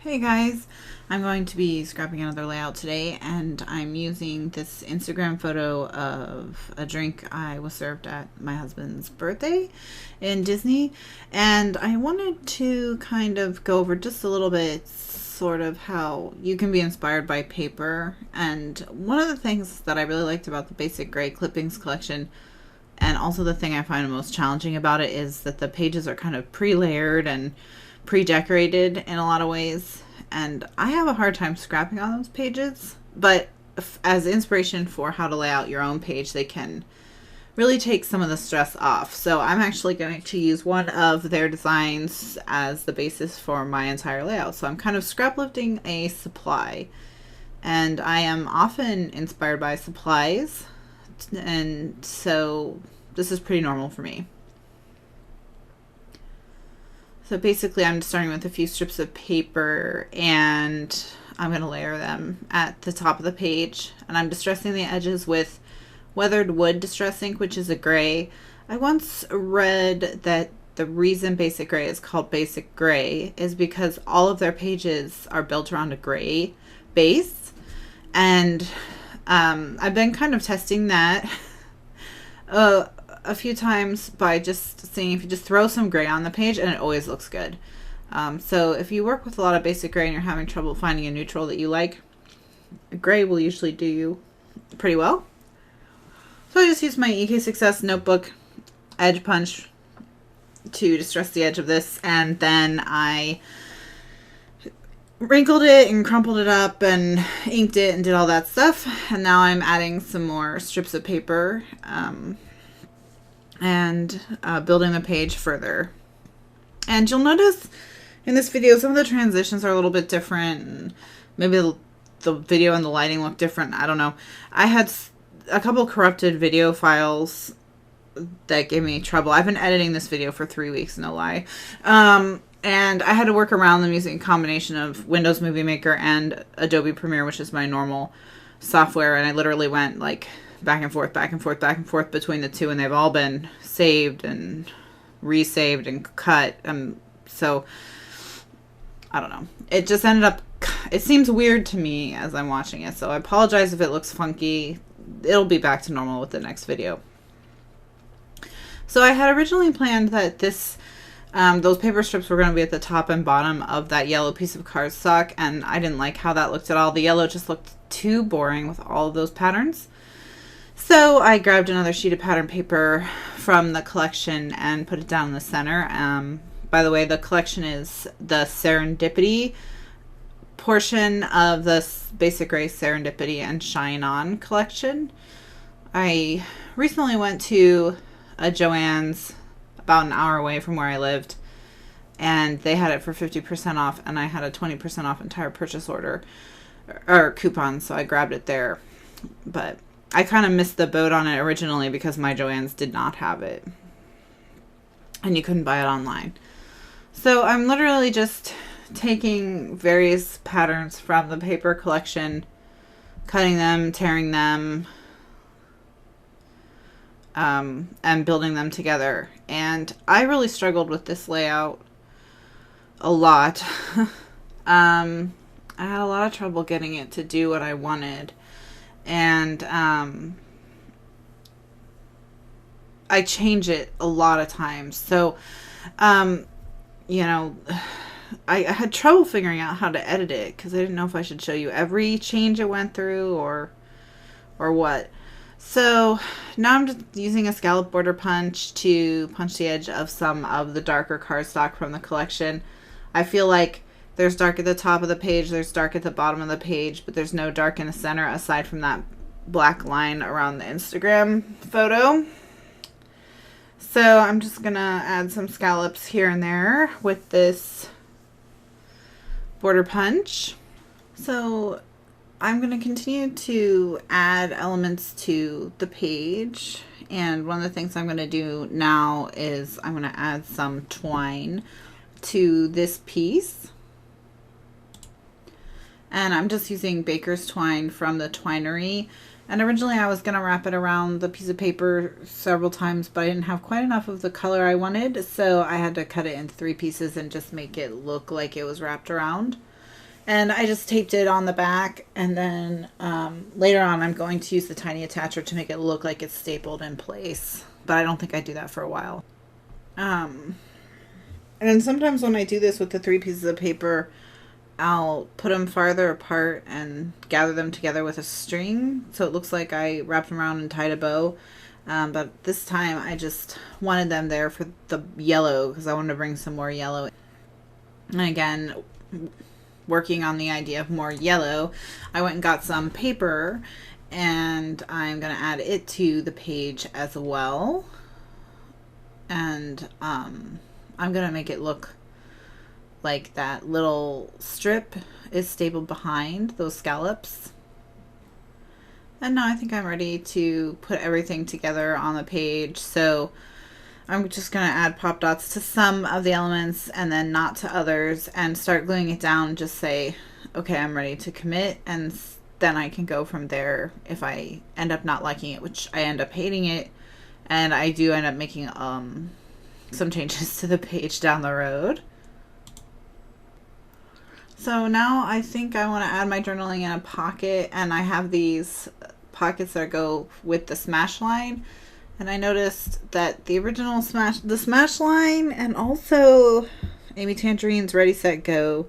Hey guys, I'm going to be scrapping another layout today, and I'm using this Instagram photo of a drink I was served at my husband's birthday in Disney, and I wanted to kind of go over just a little bit sort of how you can be inspired by paper. And one of the things that I really liked about the Basic Gray Clippings collection, and also the thing I find the most challenging about it, is that the pages are kind of pre-layered and pre-decorated in a lot of ways, and I have a hard time scrapping on those pages, but as inspiration for how to lay out your own page, they can really take some of the stress off. So I'm actually going to use one of their designs as the basis for my entire layout. So I'm kind of scrap lifting a supply, and I am often inspired by supplies, and so this is pretty normal for me. So basically I'm starting with a few strips of paper, and I'm going to layer them at the top of the page, and I'm distressing the edges with Weathered Wood Distress Ink, which is a gray. I once read that the reason Basic Gray is called Basic Gray is because all of their pages are built around a gray base, and I've been kind of testing that a few times by just seeing if you just throw some gray on the page, and it always looks good. So if you work with a lot of basic gray and you're having trouble finding a neutral that you like, gray will usually do you pretty well. So I just used my EK Success notebook edge punch to distress the edge of this, and then I wrinkled it and crumpled it up and inked it and did all that stuff. And now I'm adding some more strips of paper and building the page further. And you'll notice in this video some of the transitions are a little bit different, and maybe the video and the lighting look different. I don't know. I had a couple corrupted video files that gave me trouble. I've been editing this video for 3 weeks, no lie. And I had to work around them using a combination of Windows Movie Maker and Adobe Premiere, which is my normal software. And I literally went like back and forth, back and forth, back and forth between the two, and they've all been saved and resaved and cut. So I don't know. It just ended up, it seems weird to me as I'm watching it. So I apologize if it looks funky. It'll be back to normal with the next video. So I had originally planned that those paper strips were going to be at the top and bottom of that yellow piece of cardstock, and I didn't like how that looked at all. The yellow just looked too boring with all of those patterns. So I grabbed another sheet of pattern paper from the collection and put it down in the center. By the way, the collection is the Serendipity portion of the Basic Gray Serendipity and Shine On collection. I recently went to a Joann's about an hour away from where I lived, and they had it for 50% off, and I had a 20% off entire purchase order or coupon, so I grabbed it there. But I kind of missed the boat on it originally because my Joann's did not have it, and you couldn't buy it online. So I'm literally just taking various patterns from the paper collection, cutting them, tearing them, and building them together. And I really struggled with this layout a lot. I had a lot of trouble getting it to do what I wanted. And I change it a lot of times. So, you know, I had trouble figuring out how to edit it because I didn't know if I should show you every change it went through or what. So now I'm just using a scallop border punch to punch the edge of some of the darker cardstock from the collection. I feel like there's dark at the top of the page, there's dark at the bottom of the page, but there's no dark in the center aside from that black line around the Instagram photo. So I'm just gonna add some scallops here and there with this border punch. So I'm going to continue to add elements to the page, and one of the things I'm going to do now is I'm going to add some twine to this piece. And I'm just using baker's twine from the Twinery, and originally I was going to wrap it around the piece of paper several times, but I didn't have quite enough of the color I wanted, so I had to cut it into 3 pieces and just make it look like it was wrapped around. And I just taped it on the back, and then later on I'm going to use the tiny attacher to make it look like it's stapled in place. But I don't think I do that for a while. And then sometimes when I do this with the 3 pieces of paper, I'll put them farther apart and gather them together with a string, so it looks like I wrapped them around and tied a bow. But this time I just wanted them there for the yellow, because I wanted to bring some more yellow. And again, working on the idea of more yellow, I went and got some paper, and I'm going to add it to the page as well. And I'm going to make it look like that little strip is stapled behind those scallops. And now I think I'm ready to put everything together on the page. So I'm just going to add pop dots to some of the elements and then not to others, and start gluing it down. Just say, okay, I'm ready to commit, and then I can go from there if I end up not liking it, which I end up hating it, and I do end up making some changes to the page down the road. So now I think I want to add my journaling in a pocket, and I have these pockets that go with the smash line. And I noticed that the original smash line and also Amy Tangerine's Ready, Set, Go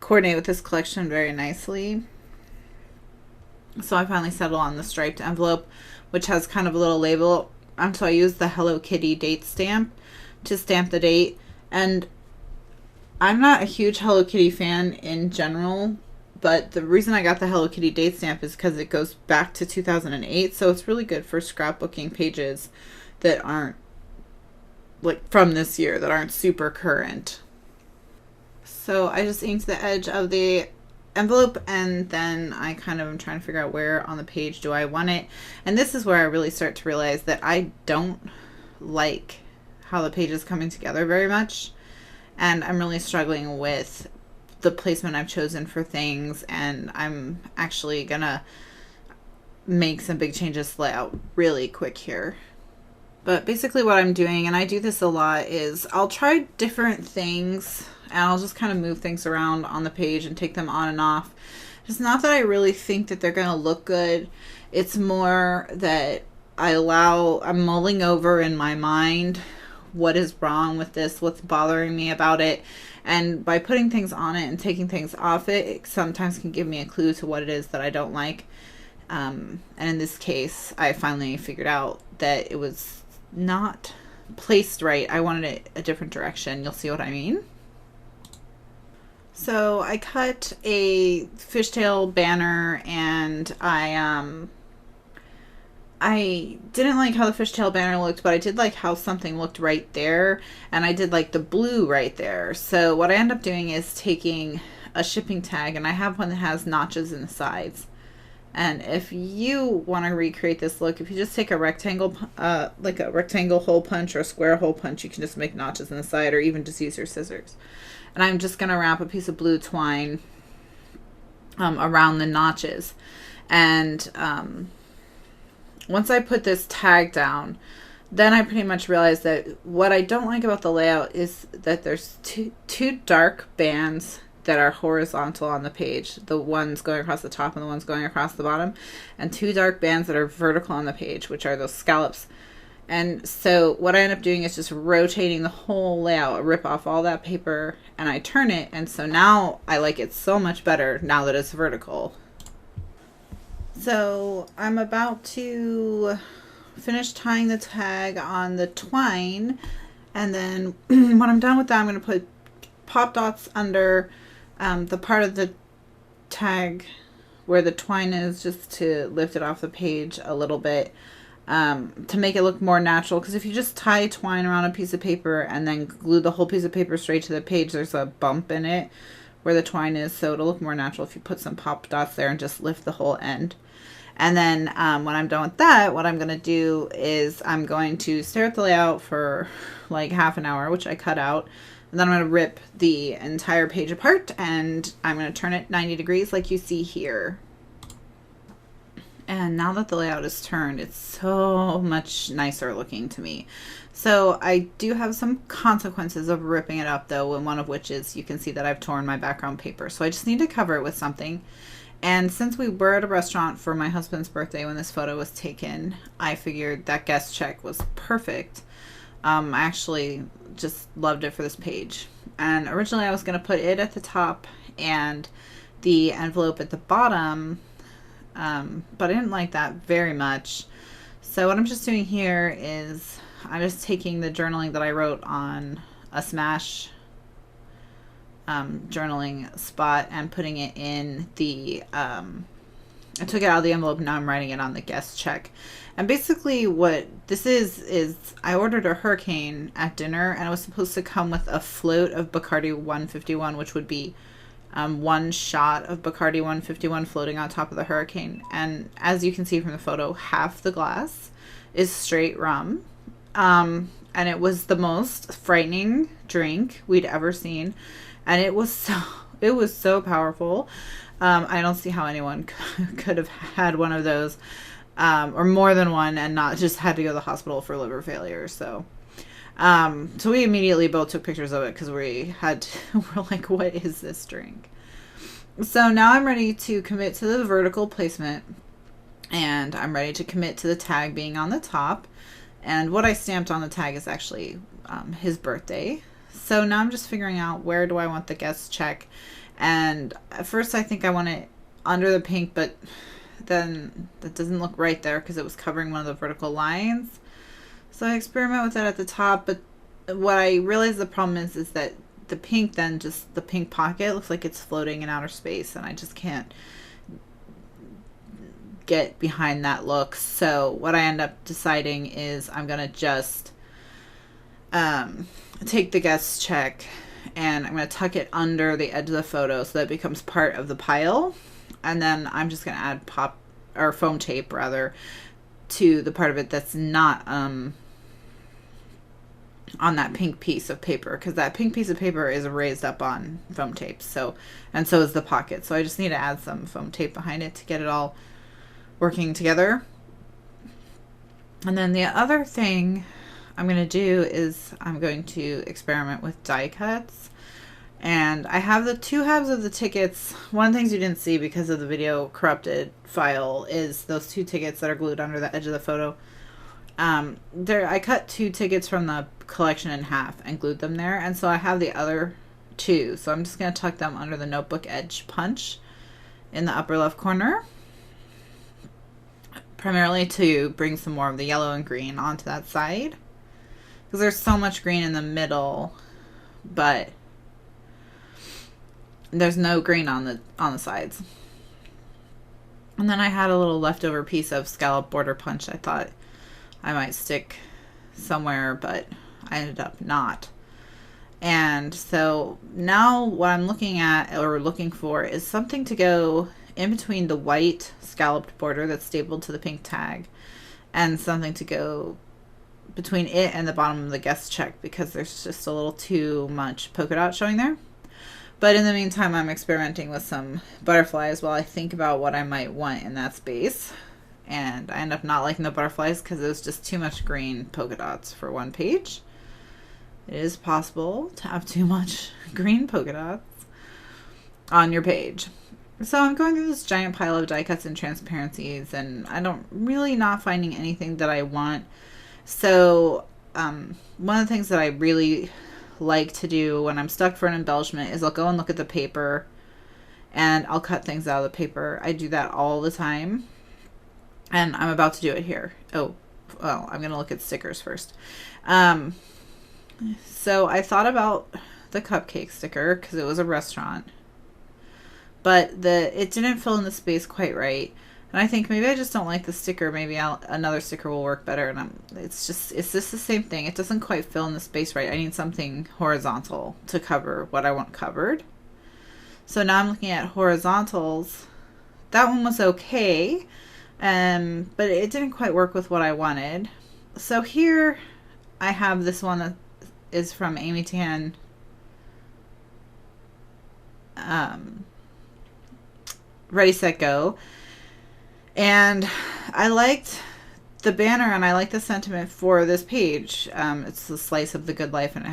coordinate with this collection very nicely. So I finally settled on the striped envelope, which has kind of a little label. So I used the Hello Kitty date stamp to stamp the date. And I'm not a huge Hello Kitty fan in general, but the reason I got the Hello Kitty date stamp is because it goes back to 2008, so it's really good for scrapbooking pages that aren't like from this year, that aren't super current. So I just inked the edge of the envelope, and then I kind of am trying to figure out where on the page do I want it. And this is where I really start to realize that I don't like how the page is coming together very much. And I'm really struggling with the placement I've chosen for things, and I'm actually gonna make some big changes to layout really quick here. But basically what I'm doing, and I do this a lot, is I'll try different things, and I'll just kind of move things around on the page and take them on and off. It's not that I really think that they're gonna look good. It's more that I'm mulling over in my mind what is wrong with this, what's bothering me about it, and by putting things on it and taking things off it, it sometimes can give me a clue to what it is that I don't like. And in this case, I finally figured out that it was not placed right. I wanted it a different direction. You'll see what I mean. So I cut a fishtail banner, and I didn't like how the fishtail banner looked, but I did like how something looked right there, and I did like the blue right there. So what I end up doing is taking a shipping tag, and I have one that has notches in the sides. And if you want to recreate this look, if you just take a rectangle, like a rectangle hole punch or a square hole punch, you can just make notches in the side, or even just use your scissors. And I'm just going to wrap a piece of blue twine around the notches. And once I put this tag down, then I pretty much realized that what I don't like about the layout is that there's two dark bands that are horizontal on the page, the ones going across the top and the ones going across the bottom, and 2 dark bands that are vertical on the page, which are those scallops. And so what I end up doing is just rotating the whole layout. I rip off all that paper and I turn it, and so now I like it so much better now that it's vertical. So I'm about to finish tying the tag on the twine, and then when I'm done with that, I'm going to put pop dots under the part of the tag where the twine is, just to lift it off the page a little bit, to make it look more natural. Because if you just tie twine around a piece of paper and then glue the whole piece of paper straight to the page, there's a bump in it where the twine is, so it'll look more natural if you put some pop dots there and just lift the whole end. And then when I'm done with that, what I'm going to do is I'm going to stare at the layout for like half an hour, which I cut out. And then I'm going to rip the entire page apart, and I'm going to turn it 90 degrees like you see here. And And now that the layout is turned, it's so much nicer looking to me. So I do have some consequences of ripping it up though, and one of which is you can see that I've torn my background paper. So I just need to cover it with something. And since we were at a restaurant for my husband's birthday when this photo was taken, I figured that guest check was perfect. I actually just loved it for this page. And originally I was going to put it at the top and the envelope at the bottom, but I didn't like that very much. So what I'm just doing here is I'm just taking the journaling that I wrote on a Smash journaling spot and putting it in the, I took it out of the envelope, now I'm writing it on the guest check. And basically what this is I ordered a hurricane at dinner, and it was supposed to come with a float of Bacardi 151, which would be one shot of Bacardi 151 floating on top of the hurricane. And as you can see from the photo, half the glass is straight rum. And it was the most frightening drink we'd ever seen. And it was so powerful. I don't see how anyone could have had one of those, or more than one, and not just had to go to the hospital for liver failure. So we immediately both took pictures of it because we're like, what is this drink? So now I'm ready to commit to the vertical placement, and I'm ready to commit to the tag being on the top. And what I stamped on the tag is actually his birthday. So now I'm just figuring out, where do I want the guest check? And at first I think I want it under the pink, but then that doesn't look right there because it was covering one of the vertical lines. So I experiment with that at the top, but what I realize the problem is that the pink, then just the pink pocket looks like it's floating in outer space, and I just can't get behind that look. So what I end up deciding is I'm going to just take the guest check and I'm going to tuck it under the edge of the photo so that it becomes part of the pile. And then I'm just going to add foam tape rather to the part of it that's not on that pink piece of paper, because that pink piece of paper is raised up on foam tape. So is the pocket. So I just need to add some foam tape behind it to get it all working together. And then the other thing I'm going to do is I'm going to experiment with die cuts. And I have the 2 halves of the tickets. One of the things you didn't see because of the video corrupted file is those 2 tickets that are glued under the edge of the photo. I cut 2 tickets from the collection in half and glued them there. And so I have the other 2. So I'm just going to tuck them under the notebook edge punch in the upper left corner, primarily to bring some more of the yellow and green onto that side, because there's so much green in the middle, but there's no green on the sides. And then I had a little leftover piece of scallop border punch I thought I might stick somewhere, but I ended up not. And so now what I'm looking at or looking for is something to go in between the white scalloped border that's stapled to the pink tag, and something to go between it and the bottom of the guest check, because there's just a little too much polka dot showing there. But in the meantime, I'm experimenting with some butterflies while I think about what I might want in that space. And I end up not liking the butterflies because it was just too much green polka dots for one page. It is possible to have too much green polka dots on your page. So I'm going through this giant pile of die cuts and transparencies, and I don't really not finding anything that I want. So one of the things that I really like to do when I'm stuck for an embellishment is I'll go and look at the paper and I'll cut things out of the paper. I do that all the time, and I'm about to do it here. Oh, well, I'm going to look at stickers first. So I thought about the cupcake sticker because it was a restaurant, but it didn't fill in the space quite right. And I think maybe I just don't like the sticker. Maybe another sticker will work better. And it's just the same thing. It doesn't quite fill in the space right. I need something horizontal to cover what I want covered. So now I'm looking at horizontals. That one was okay, but it didn't quite work with what I wanted. So here I have this one that is from Amy Tan. Ready, Set, Go. And I liked the banner and I like the sentiment for this page. It's the slice of the good life, and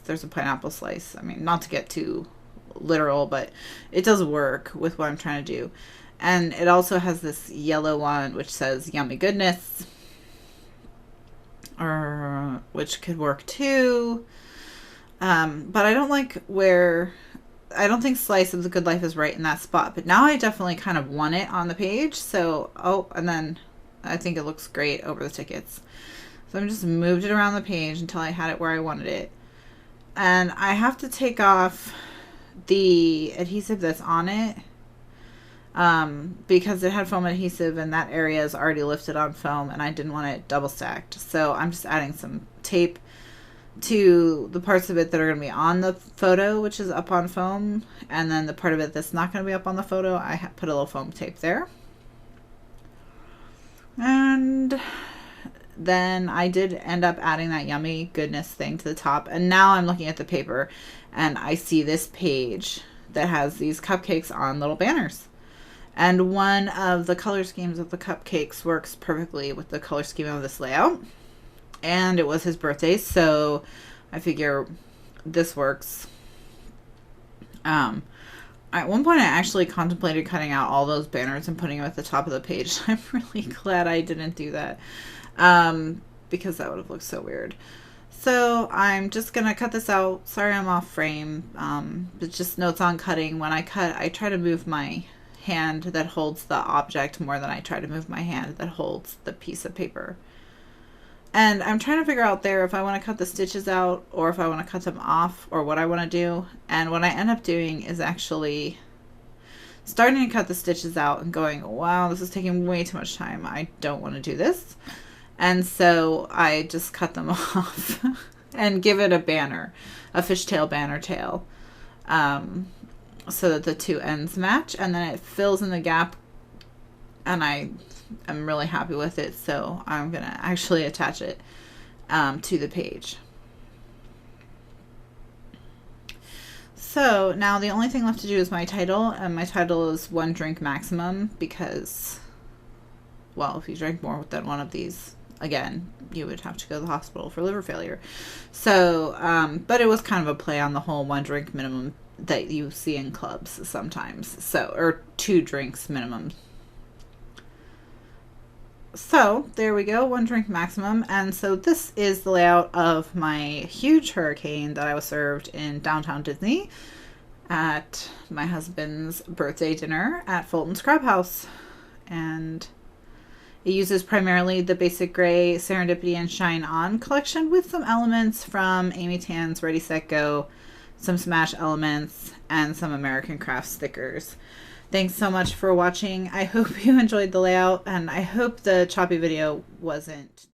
there's a pineapple slice. I mean, not to get too literal, but it does work with what I'm trying to do. And it also has this yellow one which says yummy goodness, or which could work too. But I don't think slice of the good life is right in that spot. But now I definitely kind of want it on the page. So, and then I think it looks great over the tickets. So I just moved it around the page until I had it where I wanted it. And I have to take off the adhesive that's on it, because it had foam adhesive and that area is already lifted on foam and I didn't want it double stacked. So I'm just adding some tape to the parts of it that are going to be on the photo, which is up on foam, and then the part of it that's not going to be up on the photo, I put a little foam tape there. And then I did end up adding that yummy goodness thing to the top, and now I'm looking at the paper and I see this page that has these cupcakes on little banners, and one of the color schemes of the cupcakes works perfectly with the color scheme of this layout. And it was his birthday, so I figure this works. At one point I actually contemplated cutting out all those banners and putting them at the top of the page. I'm really glad I didn't do that, because that would have looked so weird. So I'm just going to cut this out. Sorry I'm off frame. But just notes on cutting. When I cut, I try to move my hand that holds the object more than I try to move my hand that holds the piece of paper. And I'm trying to figure out there if I want to cut the stitches out or if I want to cut them off or what I want to do. And what I end up doing is actually starting to cut the stitches out and going, wow, this is taking way too much time. I don't want to do this. And so I just cut them off and give it a banner, a fishtail banner tail, so that the two ends match. And then it fills in the gap, and I'm really happy with it, so I'm going to actually attach it to the page. So now the only thing left to do is my title, and my title is One Drink Maximum because, well, if you drink more than one of these, again, you would have to go to the hospital for liver failure. So, but it was kind of a play on the whole one drink minimum that you see in clubs sometimes, so, or 2 drinks minimum. So there we go, 1 drink maximum. And so this is the layout of my huge hurricane that I was served in downtown Disney at my husband's birthday dinner at Fulton's Crab House. And it uses primarily the basic gray Serendipity and Shine On collection with some elements from Amy Tan's Ready Set Go, some Smash elements, and some American Craft stickers. Thanks so much for watching. I hope you enjoyed the layout, and I hope the choppy video wasn't